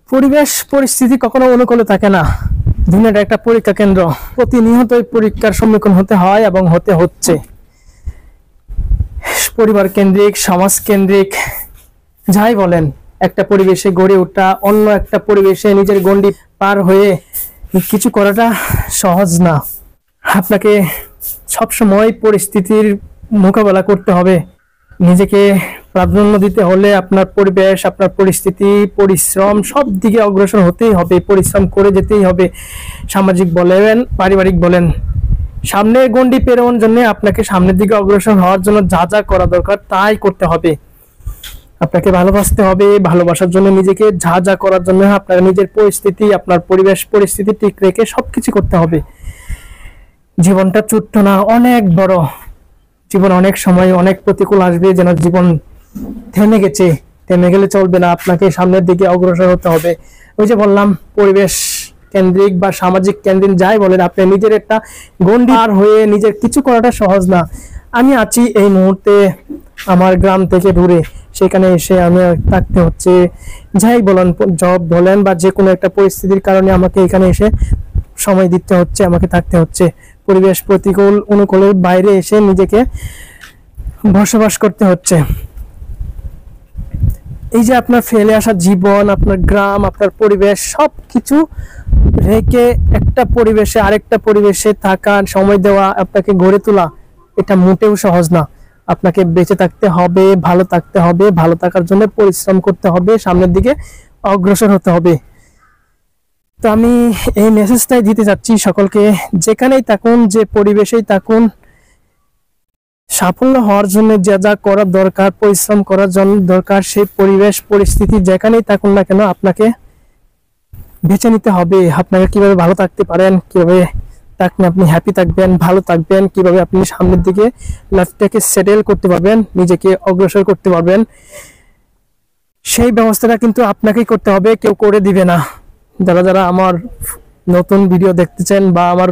পরিবেশ পরিস্থিতি কখনো অনুকূলে থাকে না। দুনিয়াটা একটা পরীক্ষা কেন্দ্র, প্রতিনিয়তই পরীক্ষার সম্মুখীন হতে হয় এবং হতে হচ্ছে। পরিবার কেন্দ্রিক, সমাজ কেন্দ্রিক, যাই বলেন, একটা পরিবেশে গড়ে ওঠা, অন্য একটা পরিবেশে নিজের গণ্ডি পার হয়ে কিছু করাটা সহজ না। আপনাকে সবসময় পরিস্থিতির মোকাবেলা করতে হবে। নিজেকে প্রাধান্য দিতে হলে আপনার পরিবেশ, আপনার পরিস্থিতি, পরিশ্রম সব দিকে অগ্রসর হতেই হবে, পরিশ্রম করে যেতেই হবে। সামাজিক বলেন, পারিবারিক বলেন, সামনের গণ্ডি পেরোনোর জন্য আপনাকে সামনের দিকে অগ্রসর হওয়ার জন্য যা যা করা দরকার তাই করতে হবে। আপনাকে ভালোবাসতে হবে, ভালোবাসার জন্য নিজেকে যা যা করার জন্য আপনার নিজের পরিস্থিতি, আপনার পরিবেশ পরিস্থিতি ঠিক রেখে সবকিছু করতে হবে। জীবনটা ছোট্ট না, অনেক বড়। জীবন অনেক সময় অনেক প্রতিকূল আসবে, যেন জীবন থেমে গেছে, থেমে গেলে চলবে না, আপনাকে সামনের দিকে অগ্রসর হতে হবে। ওই যে বললাম, পরিবেশ কেন্দ্রিক বা সামাজিক কেন্দ্রিক যাই বলেন, আপনি নিজের একটা গণ্ডি পার হয়ে নিজের কিছু করাটা সহজ না। আমি আছি এই মুহূর্তে আমার গ্রাম থেকে দূরে, সেখানে এসে আমি থাকতে হচ্ছে। যাই বলেন, জব বলেন বা যে কোনো একটা পরিস্থিতির কারণে আমাকে এখানে এসে সময় দিতে হচ্ছে, আমাকে থাকতে হচ্ছে। পরিবেশ প্রতিকূল অনুকূলের বাইরে এসে নিজেকে বসবাস করতে হচ্ছে। এই যে আপনার ফেলে আসা জীবন, আপনার গ্রাম, আপনার পরিবেশ সবকিছু রেখে একটা পরিবেশে আরেকটা পরিবেশে থাকা, সময় দেওয়া, আপনাকে গড়ে তোলা, এটা মোটেও সহজ না। আপনাকে বেঁচে থাকতে হবে, ভালো থাকতে হবে, ভালো থাকার জন্য পরিশ্রম করতে হবে, সামনের দিকে অগ্রসর হতে হবে। তো আমি এই মেসেজটাই দিতে চাচ্ছি সকলকে, যেখানেই থাকুন, যে পরিবেশেই থাকুন, সাফল্য হওয়ার জন্য যা যা করার দরকার, পরিশ্রম করার জন্য দরকার, সেই পরিবেশ পরিস্থিতি যেখানেই থাকুন না কেন আপনাকে বেছে নিতে হবে। আপনাকে কিভাবে ভালো থাকতে পারেন, কিভাবে থাকলে আপনি হ্যাপি থাকবেন, ভালো থাকবেন, কিভাবে আপনি সামনের দিকে লাইফটাকে সেটেল করতে পারবেন, নিজেকে অগ্রসর করতে পারবেন, সেই ব্যবস্থাটা কিন্তু আপনাকেই করতে হবে, কেউ করে দিবে না। যারা যারা আমার নতুন ভিডিও দেখতেছেন বা আমার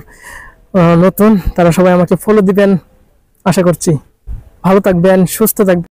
নতুন, তারা সবাই আমাকে ফলো দিবেন আশা করছি। ভালো থাকবেন, সুস্থ থাকবেন।